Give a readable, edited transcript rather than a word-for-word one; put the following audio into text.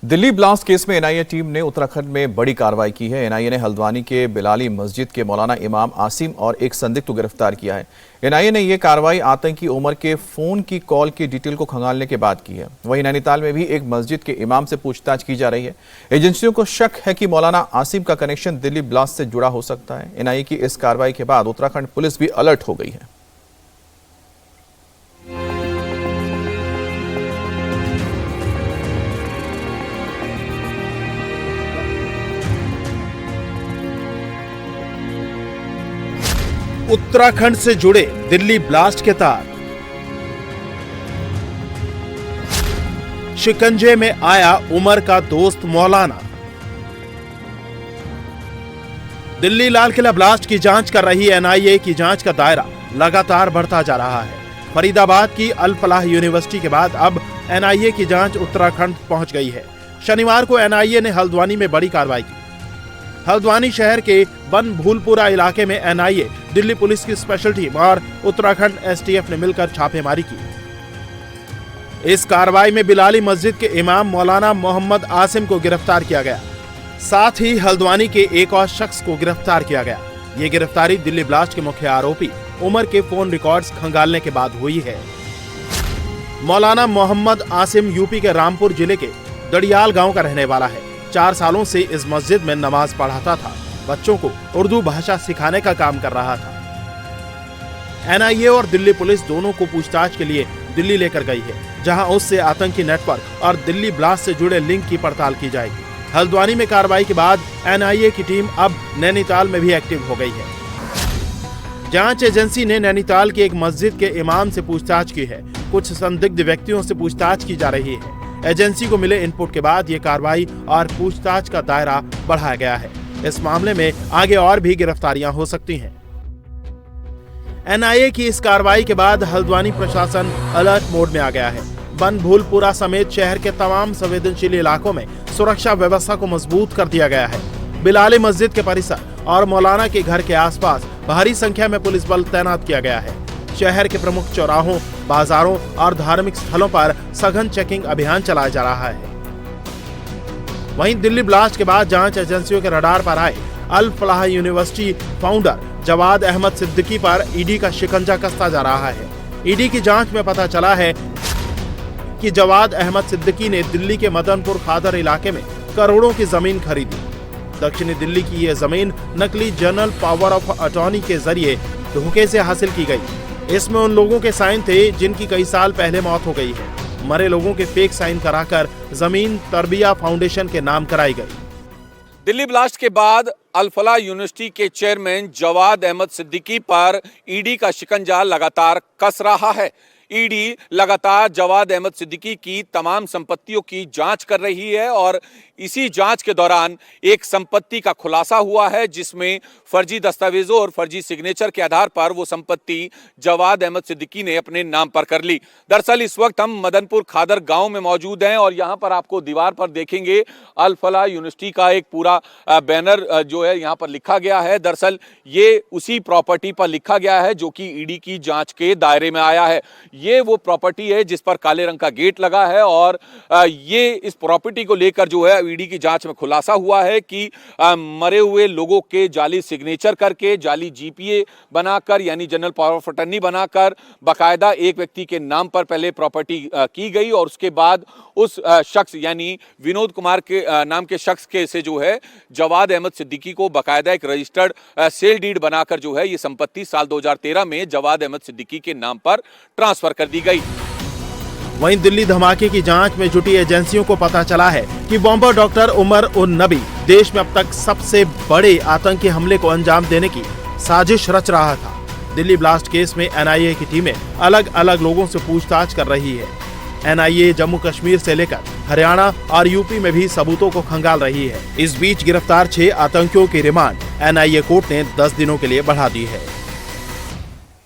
Delhi blast case में NIA team ने उत्तराखंड में बड़ी कार्रवाई की है। एनआईए ने हल्द्वानी के बिलाली मस्जिद के मौलाना इमाम आसिम और एक संदिग्ध को गिरफ्तार किया है। एनआईए ने यह कार्रवाई आतंकी उमर के फोन की कॉल की डिटेल को खंगालने के बाद की है। वहीं नैनीताल में भी एक मस्जिद के इमाम से पूछताछ की जा रही है। एजेंसियों को शक है कि मौलाना आसिम का कनेक्शन दिल्ली ब्लास्ट से जुड़ा हो सकता है। एनआईए की इस कार्रवाई के बाद उत्तराखंड पुलिस भी अलर्ट हो गई है। उत्तराखंड से जुड़े दिल्ली ब्लास्ट के तार, शिकंजे में आया उमर का दोस्त मौलाना। दिल्ली लाल किला ब्लास्ट की जांच कर रही एनआईए की जांच का दायरा लगातार बढ़ता जा रहा है। फरीदाबाद की अल फलाह यूनिवर्सिटी के बाद अब एनआईए की जांच उत्तराखंड पहुंच गई है। शनिवार को एनआईए ने हल्द्वानी में बड़ी कार्रवाई की। हल्द्वानी शहर के बनभूलपुरा इलाके में एनआईए, दिल्ली पुलिस की स्पेशल टीम और उत्तराखंड एसटीएफ ने मिलकर छापेमारी की। इस कार्रवाई में बिलाली मस्जिद के इमाम मौलाना मोहम्मद आसिम को गिरफ्तार किया गया। साथ ही हल्द्वानी के एक और शख्स को गिरफ्तार किया गया। ये गिरफ्तारी दिल्ली ब्लास्ट के मुख्य आरोपी उमर के फोन रिकॉर्ड्स खंगालने के बाद हुई है। मौलाना मोहम्मद आसिम यूपी के रामपुर जिले के दड़ियाल गांव का रहने वाला है। 4 सालों से इस मस्जिद में नमाज पढ़ाता था। बच्चों को उर्दू भाषा सिखाने का काम कर रहा था। एनआईए और दिल्ली पुलिस दोनों को पूछताछ के लिए दिल्ली लेकर गई है, जहां उससे आतंकी नेटवर्क और दिल्ली ब्लास्ट से जुड़े लिंक की पड़ताल की जाएगी। हल्द्वानी में कार्रवाई के बाद एनआईए की टीम अब नैनीताल में भी एक्टिव हो गई है। जांच एजेंसी ने नैनीताल की एक मस्जिद के इमाम से पूछताछ की है। कुछ संदिग्ध व्यक्तियों से पूछताछ की जा रही है। एजेंसी को मिले इनपुट के बाद ये कार्रवाई और पूछताछ का दायरा बढ़ाया गया है। इस मामले में आगे और भी गिरफ्तारियां हो सकती हैं। एनआईए की इस कार्रवाई के बाद हल्द्वानी प्रशासन अलर्ट मोड में आ गया है। बनभूलपुरा समेत शहर के तमाम संवेदनशील इलाकों में सुरक्षा व्यवस्था को मजबूत कर दिया गया है। बिलाली मस्जिद के परिसर और मौलाना के घर के आसपास भारी संख्या में पुलिस बल तैनात किया गया है। शहर के प्रमुख चौराहों, बाजारों और धार्मिक स्थलों पर सघन चेकिंग अभियान चलाया जा रहा है। वहीं दिल्ली ब्लास्ट के बाद जांच एजेंसियों के रडार पर आए अल फलाह यूनिवर्सिटी फाउंडर जवाद अहमद सिद्दीकी पर ईडी का शिकंजा कसता जा रहा है। ईडी की जांच में पता चला है कि जवाद अहमद सिद्दीकी ने दिल्ली के मदनपुर खादर इलाके में करोड़ों की जमीन खरीदी। दक्षिणी दिल्ली की यह जमीन नकली जनरल पावर ऑफ अटॉर्नी के जरिए धोखे से हासिल की गई। इसमें उन लोगों के साइन थे जिनकी कई साल पहले मौत हो गई है। मरे लोगों के फेक साइन कराकर जमीन तरबिया फाउंडेशन के नाम कराई गई। दिल्ली ब्लास्ट के बाद अल फलाह यूनिवर्सिटी के चेयरमैन जवाद अहमद सिद्दीकी पर ईडी का शिकंजा लगातार कस रहा है। ईडी लगातार जवाद अहमद सिद्दीकी की तमाम संपत्तियों की जांच कर रही है और इसी जांच के दौरान एक संपत्ति का खुलासा हुआ है, जिसमें फर्जी दस्तावेजों और फर्जी सिग्नेचर के आधार पर वो संपत्ति जवाद अहमद सिद्दीकी ने अपने नाम पर कर ली। दरअसल इस वक्त हम मदनपुर खादर गांव में मौजूद हैं और यहाँ पर आपको दीवार पर देखेंगे अल फलाह यूनिवर्सिटी का एक पूरा बैनर जो है यहाँ पर लिखा गया है। दरअसल ये उसी प्रॉपर्टी पर लिखा गया है जो कि ईडी की जांच के दायरे में आया है। ये वो प्रॉपर्टी है जिस पर काले रंग का गेट लगा है और ये इस प्रॉपर्टी को लेकर जो है ईडी की जांच में खुलासा हुआ है कि मरे हुए लोगों के जाली सिग्नेचर करके, जाली जीपीए बनाकर यानी जनरल पावर ऑफ अटॉर्नी बनाकर बाकायदा एक व्यक्ति के नाम पर पहले प्रॉपर्टी की गई और उसके बाद उस शख्स यानी विनोद कुमार के नाम के शख्स के से जो है जवाद अहमद सिद्दीकी को बाकायदा एक रजिस्टर्ड सेल डीड बनाकर जो है ये संपत्ति साल 2013 में जवाद अहमद सिद्दीकी के नाम पर ट्रांसफर कर दी गई। वहीं दिल्ली धमाके की जांच में जुटी एजेंसियों को पता चला है कि बॉम्बर डॉक्टर उमर उन नबी देश में अब तक सबसे बड़े आतंकी हमले को अंजाम देने की साजिश रच रहा था। दिल्ली ब्लास्ट केस में एनआईए की टीमें अलग अलग लोगों से पूछताछ कर रही है। एनआईए जम्मू कश्मीर से लेकर हरियाणा और यूपी में भी सबूतों को खंगाल रही है। इस बीच गिरफ्तार 6 आतंकियों की रिमांड एनआईए कोर्ट ने 10 दिनों के लिए बढ़ा दी है।